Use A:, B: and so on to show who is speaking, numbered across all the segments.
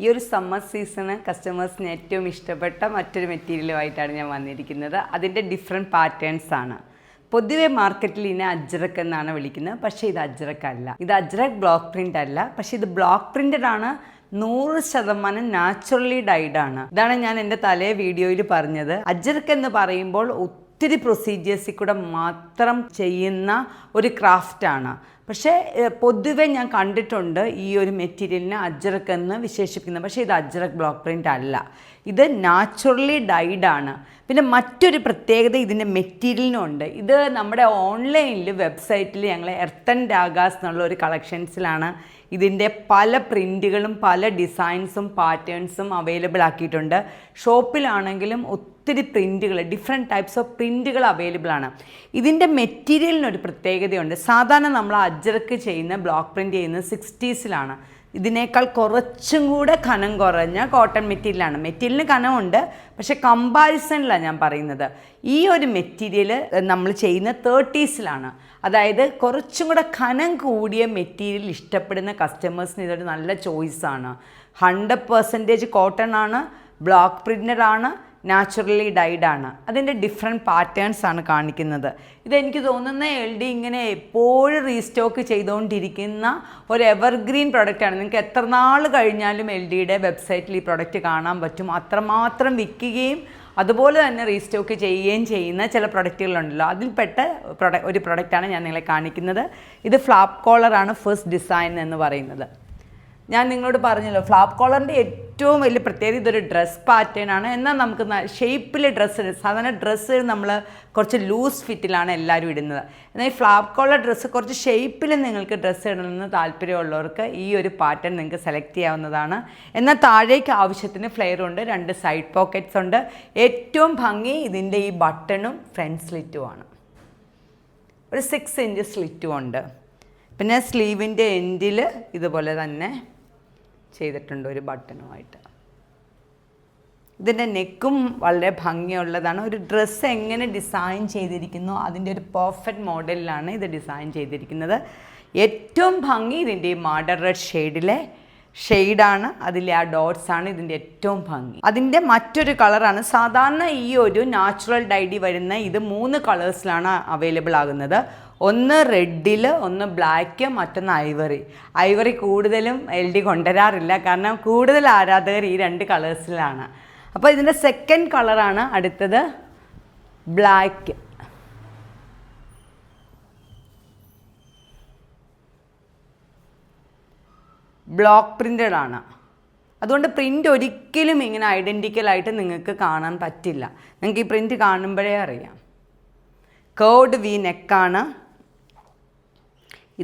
A: ഈ ഒരു summer season കസ്റ്റമേഴ്സിന് ഏറ്റവും ഇഷ്ടപ്പെട്ട മറ്റൊരു മെറ്റീരിയലുമായിട്ടാണ് ഞാൻ വന്നിരിക്കുന്നത്. അതിൻ്റെ ഡിഫറെൻറ്റ് പാറ്റേൺസ് ആണ്. പൊതുവെ മാർക്കറ്റിൽ ഇതിനെ അജ്രക്ക് എന്നാണ് വിളിക്കുന്നത്, പക്ഷേ ഇത് അജ്രക്ക് അല്ല. ഇത് അജ്രക്ക് ബ്ലോക്ക് പ്രിൻ്റ് അല്ല, പക്ഷേ ഇത് ബ്ലോക്ക് പ്രിൻ്റഡ് ആണ്. 100% നാച്ചുറലി ഡൈഡ് ആണ്. ഇതാണ് ഞാൻ എൻ്റെ തലേ വീഡിയോയിൽ പറഞ്ഞത്. അജ്രക്ക് എന്ന് പറയുമ്പോൾ ഒത്തിരി പ്രൊസീജിയേഴ്സിൽ കൂടെ മാത്രം ചെയ്യുന്ന ഒരു ക്രാഫ്റ്റാണ്. പക്ഷേ പൊതുവെ ഞാൻ കണ്ടിട്ടുണ്ട് ഈ ഒരു മെറ്റീരിയലിനെ അജ്രക്ക് എന്ന് വിശേഷിപ്പിക്കുന്നത്. പക്ഷേ ഇത് അജ്രക്ക് ബ്ലോക്ക് പ്രിൻ്റ് അല്ല, ഇത് നാച്ചുറലി ഡൈഡാണ്. പിന്നെ മറ്റൊരു പ്രത്യേകത ഇതിൻ്റെ മെറ്റീരിയലിനുണ്ട്. ഇത് നമ്മുടെ ഓൺലൈനിൽ വെബ്സൈറ്റിൽ ഞങ്ങൾ എർത്ത് ആൻഡ് ഡാഗാസ് എന്നുള്ള ഒരു കളക്ഷൻസിലാണ് ഇതിൻ്റെ പല പ്രിൻറ്റുകളും പല ഡിസൈൻസും പാറ്റേൺസും അവൈലബിൾ ആക്കിയിട്ടുണ്ട്. ഷോപ്പിലാണെങ്കിലും ഒത്തിരി പ്രിൻറ്റുകൾ, ഡിഫറെൻറ്റ് ടൈപ്സ് ഓഫ് പ്രിൻറ്റുകൾ അവൈലബിൾ ആണ്. ഇതിൻ്റെ മെറ്റീരിയലിനൊരു പ്രത്യേകതയുണ്ട്. സാധാരണ നമ്മൾ അജ്രക്ക് ചെയ്യുന്ന ബ്ലോക്ക് പ്രിൻറ്റ് ചെയ്യുന്നത് 60s ഇതിനേക്കാൾ കുറച്ചും കൂടെ കനം കുറഞ്ഞ കോട്ടൺ മെറ്റീരിയലാണ്. മെറ്റീരിയലിന് കനമുണ്ട്, പക്ഷേ കമ്പാരിസണിലാണ് ഞാൻ പറയുന്നത്. ഈ ഒരു മെറ്റീരിയൽ നമ്മൾ ചെയ്യുന്ന 30s. അതായത് കുറച്ചും കൂടെ കനം കൂടിയ മെറ്റീരിയൽ ഇഷ്ടപ്പെടുന്ന കസ്റ്റമേഴ്സിന് ഇതൊരു നല്ല ചോയ്സാണ്. 100% കോട്ടൺ ആണ്, ബ്ലോക്ക് പ്രിൻ്റഡ് ആണ്, നാച്ചുറലി ഡൈഡാണ്. അതിൻ്റെ ഡിഫറെൻറ്റ് പാറ്റേൺസ് ആണ് കാണിക്കുന്നത്. ഇതെനിക്ക് തോന്നുന്ന LD ഇങ്ങനെ എപ്പോഴും റീസ്റ്റോക്ക് ചെയ്തുകൊണ്ടിരിക്കുന്ന ഒരു എവർഗ്രീൻ പ്രൊഡക്റ്റാണ്. നിങ്ങൾക്ക് എത്ര നാൾ കഴിഞ്ഞാലും LDയുടെ വെബ്സൈറ്റിൽ ഈ പ്രൊഡക്റ്റ് കാണാൻ പറ്റും. അത്രമാത്രം വിൽക്കുകയും അതുപോലെ തന്നെ റീസ്റ്റോക്ക് ചെയ്യുകയും ചെയ്യുന്ന ചില പ്രൊഡക്റ്റുകളുണ്ടല്ലോ, അതിൽപ്പെട്ട ഒരു പ്രൊഡക്റ്റാണ് ഞാൻ നിങ്ങളെ കാണിക്കുന്നത്. ഇത് ഫ്ലാപ്പ് കോളറാണ് ഫസ്റ്റ് ഡിസൈൻ എന്ന് പറയുന്നത്. ഞാൻ നിങ്ങളോട് പറഞ്ഞല്ലോ, ഫ്ലാപ്പ് കോളറിൻ്റെ ഏറ്റവും വലിയ പ്രത്യേകത ഇതൊരു ഡ്രസ് പാറ്റേൺ ആണ്. എന്നാൽ നമുക്ക് ഷേപ്പിൽ ഡ്രസ്സ്, സാധാരണ ഡ്രസ്സ് നമ്മൾ കുറച്ച് ലൂസ് ഫിറ്റിലാണ് എല്ലാവരും ഇടുന്നത്. എന്നാൽ ഈ ഫ്ലാപ്പ് കോളർ ഡ്രസ്സ് കുറച്ച് ഷേപ്പിൽ നിങ്ങൾക്ക് ഡ്രസ്സ് ഇടണമെന്ന് താല്പര്യമുള്ളവർക്ക് ഈ ഒരു പാറ്റേൺ നിങ്ങൾക്ക് സെലക്ട് ചെയ്യാവുന്നതാണ്. എന്നാൽ താഴേക്ക് ആവശ്യത്തിന് ഫ്ലെയർ ഉണ്ട്, 2 സൈഡ് പോക്കറ്റ്സ് ഉണ്ട്. ഏറ്റവും ഭംഗി ഇതിൻ്റെ ഈ ബട്ടണും ഫ്രണ്ട് സ്ലിറ്റുമാണ്. ഒരു 6 ഇഞ്ച് സ്ലിറ്റും ഉണ്ട്. പിന്നെ സ്ലീവിൻ്റെ എൻഡിൽ ഇതുപോലെ തന്നെ ചെയ്തിട്ടുണ്ട് ഒരു ബട്ടണുമായിട്ട്. ഇതിൻ്റെ നെക്കും വളരെ ഭംഗിയുള്ളതാണ്. ഒരു ഡ്രസ്സ് എങ്ങനെ ഡിസൈൻ ചെയ്തിരിക്കുന്നു അതിൻ്റെ ഒരു പെർഫെക്റ്റ് മോഡലിലാണ് ഇത് ഡിസൈൻ ചെയ്തിരിക്കുന്നത്. ഏറ്റവും ഭംഗി ഇതിൻ്റെ ഈ മാഡർ റെഡ് ഷെയ്ഡിലെ ഷെയ്ഡാണ്, അതിലെ ആ ഡോട്ട്സ് ആണ് ഇതിൻ്റെ ഏറ്റവും ഭംഗി. അതിൻ്റെ മറ്റൊരു കളറാണ്, സാധാരണ ഈ ഒരു നാച്ചുറൽ ഡൈഡി വരുന്ന ഇത് 3 കളേഴ്സിലാണ് അവൈലബിൾ ആകുന്നത്. ഒന്ന് റെഡിൽ, ഒന്ന് ബ്ലാക്ക്, മറ്റൊന്ന് ഐവറി കൂടുതലും LD കൊണ്ടുവരാറില്ല, കാരണം കൂടുതൽ ആരാധകർ ഈ 2 കളേഴ്സിലാണ്. അപ്പോൾ ഇതിൻ്റെ സെക്കൻഡ് കളറാണ് അടുത്തത് ബ്ലാക്ക്. ബ്ലോക്ക് പ്രിൻ്റഡ് ആണ്. അതുകൊണ്ട് പ്രിൻ്റ് ഒരിക്കലും ഇങ്ങനെ ഐഡൻറ്റിക്കലായിട്ട് നിങ്ങൾക്ക് കാണാൻ പറ്റില്ല. നിങ്ങൾക്ക് ഈ പ്രിൻ്റ് കാണുമ്പോഴേ അറിയാം. കേർഡ് വി നെക്കാണ്.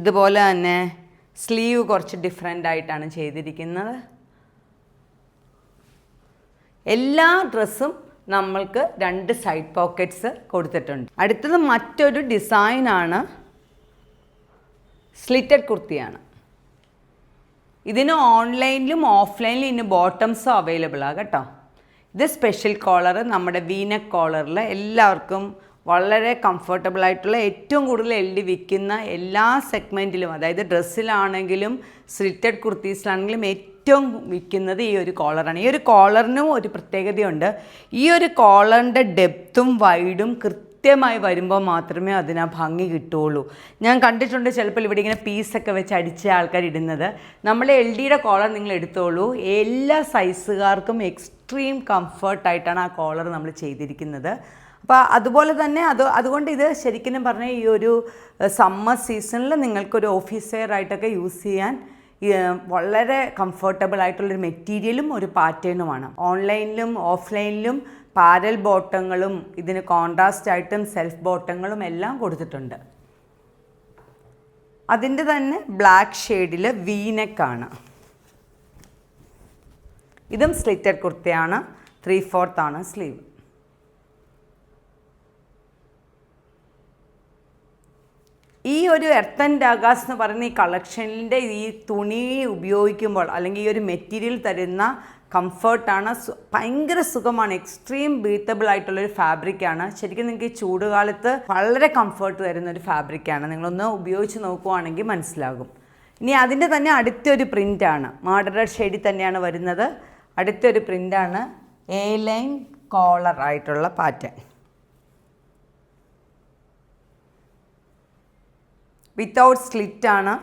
A: ഇതുപോലെ തന്നെ സ്ലീവ് കുറച്ച് ഡിഫറെൻ്റ് ആയിട്ടാണ് ചെയ്തിരിക്കുന്നത്. എല്ലാ ഡ്രസ്സും നമ്മൾക്ക് 2 സൈഡ് പോക്കറ്റ്സ് കൊടുത്തിട്ടുണ്ട്. അടുത്തത് മറ്റൊരു ഡിസൈനാണ്, സ്ലിറ്റഡ് കുർത്തിയാണ്. ഇതിന് ഓൺലൈനിലും ഓഫ്ലൈനിലും ഇതിന് ബോട്ടംസും അവൈലബിൾ ആണ് കേട്ടോ. ഇത് സ്പെഷ്യൽ കോളർ, നമ്മുടെ വീനക്ക് കോളറിൽ എല്ലാവർക്കും വളരെ കംഫർട്ടബിൾ ആയിട്ടുള്ള, ഏറ്റവും കൂടുതൽ LD വിൽക്കുന്ന എല്ലാ സെഗ്മെൻറ്റിലും, അതായത് ഡ്രസ്സിലാണെങ്കിലും സ്ലിറ്റഡ് കുർത്തീസിലാണെങ്കിലും ഏറ്റവും വിൽക്കുന്നത് ഈ ഒരു കോളറാണ്. ഈ ഒരു കോളറിനും ഒരു പ്രത്യേകതയുണ്ട്. ഈ ഒരു കോളറിൻ്റെ ഡെപ്തും വൈഡും കൃത്യമായി വരുമ്പോൾ മാത്രമേ അതിന് ആ ഭംഗി കിട്ടുകയുള്ളൂ. ഞാൻ കണ്ടിട്ടുണ്ട് ചിലപ്പോൾ ഇവിടെ ഇങ്ങനെ പീസൊക്കെ വെച്ച് അടിച്ച ആൾക്കാർ ഇടുന്നത്. നമ്മൾ LDയുടെ കോളർ നിങ്ങൾ എടുത്തോളൂ, എല്ലാ സൈസുകാർക്കും എക്സ്ട്രീം കംഫർട്ടായിട്ടാണ് ആ കോളർ നമ്മൾ ചെയ്തിരിക്കുന്നത്. അപ്പോൾ അതുപോലെ തന്നെ അതുകൊണ്ട് ഇത് ശരിക്കും പറഞ്ഞാൽ ഈ ഒരു സമ്മർ സീസണിൽ നിങ്ങൾക്കൊരു ഓഫീസ് വെയർ ആയിട്ടൊക്കെ യൂസ് ചെയ്യാൻ വളരെ കംഫർട്ടബിൾ ആയിട്ടുള്ളൊരു മെറ്റീരിയലും ഒരു പാറ്റേണുമാണ്. ഓൺലൈനിലും ഓഫ്ലൈനിലും പാരൽ ബോട്ടങ്ങളും ഇതിന് കോൺട്രാസ്റ്റ് ആയിട്ടും സെൽഫ് ബോട്ടങ്ങളും എല്ലാം കൊടുത്തിട്ടുണ്ട്. അതിൻ്റെ തന്നെ ബ്ലാക്ക് ഷെയ്ഡിൽ വീനെക്കാണ്. ഇതും സ്ലിറ്റഡ് കുർത്തയാണ്, 3/4 ആണ് സ്ലീവ്. ഈ ഒരു എർത്ത് ആൻഡ് ഡാഗാസ് എന്ന് പറയുന്ന ഈ കളക്ഷനിൻ്റെ ഈ തുണി ഉപയോഗിക്കുമ്പോൾ അല്ലെങ്കിൽ ഈ ഒരു മെറ്റീരിയൽ തരുന്ന കംഫർട്ടാണ്, ഭയങ്കര സുഖമാണ്. എക്സ്ട്രീം ബ്രീത്തബിൾ ആയിട്ടുള്ളൊരു ഫാബ്രിക്കാണ്. ശരിക്കും നിങ്ങൾക്ക് ഈ ചൂടുകാലത്ത് വളരെ കംഫർട്ട് തരുന്നൊരു ഫാബ്രിക്കാണ്. നിങ്ങളൊന്ന് ഉപയോഗിച്ച് നോക്കുവാണെങ്കിൽ മനസ്സിലാകും. ഇനി അതിൻ്റെ തന്നെ അടുത്തൊരു പ്രിൻ്റാണ്, മോഡറേറ്റ് ഷെയ്ഡിൽ തന്നെയാണ് വരുന്നത്. അടുത്തൊരു പ്രിൻ്റാണ് എ ലൈൻ കോളർ ആയിട്ടുള്ള പാറ്റേൺ. വിത്തൗട്ട് സ്ലിറ്റാണ്.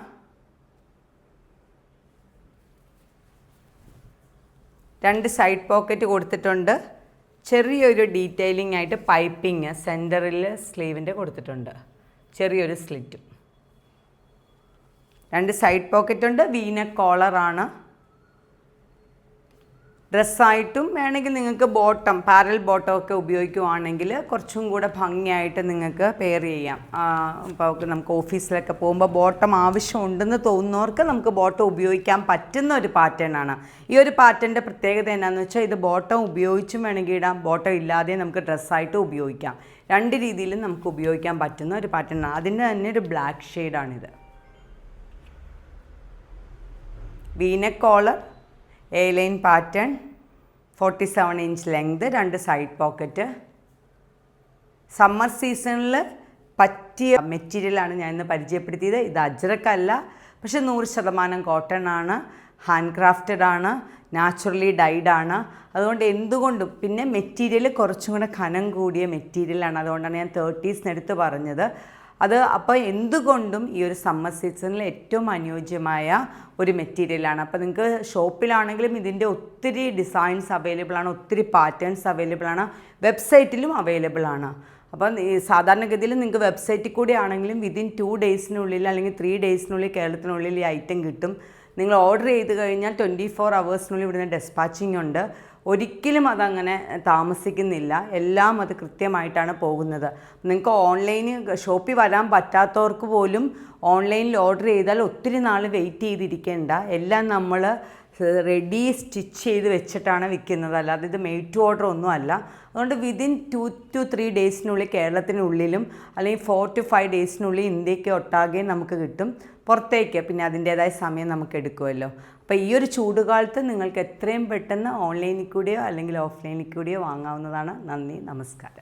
A: രണ്ട് സൈഡ് പോക്കറ്റ് കൊടുത്തിട്ടുണ്ട്. ചെറിയൊരു ഡീറ്റെയിലിംഗ് ആയിട്ട് പൈപ്പിങ് സെൻറ്ററിൽ സ്ലീവിൻ്റെ കൊടുത്തിട്ടുണ്ട്. ചെറിയൊരു സ്ലിറ്റും. രണ്ട് സൈഡ് പോക്കറ്റ് ഉണ്ട്. വീനെക്ക് കോളറാണ്. ഡ്രസ്സായിട്ടും വേണമെങ്കിൽ നിങ്ങൾക്ക് ബോട്ടം, പാരൽ ബോട്ടം ഒക്കെ ഉപയോഗിക്കുവാണെങ്കിൽ കുറച്ചും കൂടെ ഭംഗിയായിട്ട് നിങ്ങൾക്ക് പെയർ ചെയ്യാം. ഇപ്പോൾ നമുക്ക് ഓഫീസിലൊക്കെ പോകുമ്പോൾ ബോട്ടം ആവശ്യമുണ്ടെന്ന് തോന്നുന്നവർക്ക് നമുക്ക് ബോട്ടം ഉപയോഗിക്കാൻ പറ്റുന്ന ഒരു പാറ്റേൺ ആണ്. ഈ ഒരു പാറ്റേണിൻ്റെ പ്രത്യേകത എന്നാന്ന് വെച്ചാൽ ഇത് ബോട്ടം ഉപയോഗിച്ചും വേണമെങ്കിൽ ഇടാം, ബോട്ടം ഇല്ലാതെ നമുക്ക് ഡ്രസ്സായിട്ട് ഉപയോഗിക്കാം. രണ്ട് രീതിയിലും നമുക്ക് ഉപയോഗിക്കാൻ പറ്റുന്ന ഒരു പാറ്റേൺ ആണ്. അതിൻ്റെ തന്നെ ഒരു ബ്ലാക്ക് ഷെയ്ഡാണിത്. V neck collar, A line pattern, 47 inch length, രണ്ട് സൈഡ് പോക്കറ്റ്. സമ്മർ സീസണിൽ പറ്റിയ മെറ്റീരിയലാണ് ഞാൻ ഇന്ന് പരിചയപ്പെടുത്തിയത്. ഇത് അജ്രക്കല്ല, പക്ഷെ 100% കോട്ടൺ ആണ്, ഹാൻഡ് ക്രാഫ്റ്റഡ് ആണ്, നാച്ചുറലി ഡൈഡ് ആണ്. അതുകൊണ്ട് എന്തുകൊണ്ടും പിന്നെ മെറ്റീരിയൽ കുറച്ചും കൂടെ കനം കൂടിയ മെറ്റീരിയലാണ്. അതുകൊണ്ടാണ് ഞാൻ 30s എടുത്ത് പറഞ്ഞത്. അത് അപ്പോൾ എന്തുകൊണ്ടും ഈ ഒരു സമ്മർ സീസണിൽ ഏറ്റവും അനുയോജ്യമായ ഒരു മെറ്റീരിയലാണ്. അപ്പോൾ നിങ്ങൾക്ക് ഷോപ്പിലാണെങ്കിലും ഇതിൻ്റെ ഒത്തിരി ഡിസൈൻസ് അവൈലബിൾ ആണ്, ഒത്തിരി പാറ്റേൺസ് അവൈലബിൾ ആണ്, വെബ്സൈറ്റിലും അവൈലബിൾ ആണ്. അപ്പം ഈ സാധാരണഗതിയിൽ നിങ്ങൾക്ക് വെബ്സൈറ്റിൽ കൂടി ആണെങ്കിലും വിതിൻ 2 ഡേയ്സിനുള്ളിൽ അല്ലെങ്കിൽ 3 ഡേയ്സിനുള്ളിൽ കേരളത്തിനുള്ളിൽ ഈ ഐറ്റം കിട്ടും. നിങ്ങൾ ഓർഡർ ചെയ്ത് കഴിഞ്ഞാൽ 24 അവേഴ്സിനുള്ളിൽ ഇവിടുന്ന് ഡെസ്പാച്ചിങ് ഉണ്ട്. ഒരിക്കലും അതങ്ങനെ താമസിക്കുന്നില്ല. എല്ലാം അത് കൃത്യമായിട്ടാണ് പോകുന്നത്. നിങ്ങൾക്ക് ഓൺലൈനിൽ ഷോപ്പിൽ വരാൻ പറ്റാത്തവർക്ക് പോലും ഓൺലൈനിൽ ഓർഡർ ചെയ്താൽ ഒത്തിരി നാൾ വെയിറ്റ് ചെയ്തിരിക്കേണ്ട. എല്ലാം നമ്മൾ റെഡി സ്റ്റിച്ച് ചെയ്ത് വെച്ചിട്ടാണ് വിൽക്കുന്നത്, അല്ലാതെ ഇത് മെയ്ഡ് ടു ഓർഡർ ഒന്നും അല്ല. അതുകൊണ്ട് വിതിൻ 2 to 3 ഡേയ്സിനുള്ളിൽ കേരളത്തിനുള്ളിലും അല്ലെങ്കിൽ 4 to 5 ഡേയ്സിനുള്ളിൽ ഇന്ത്യക്ക് ഒട്ടാകെ നമുക്ക് കിട്ടും. പുറത്തേക്ക് പിന്നെ അതിൻ്റേതായ സമയം നമുക്ക് എടുക്കുമല്ലോ. അപ്പോൾ ഈ ഒരു ചൂടുകാലത്ത് നിങ്ങൾക്ക് എത്രയും പെട്ടെന്ന് ഓൺലൈനിൽ കൂടിയോ അല്ലെങ്കിൽ ഓഫ്ലൈനിൽ കൂടിയോ വാങ്ങാവുന്നതാണ്. നന്ദി, നമസ്കാരം.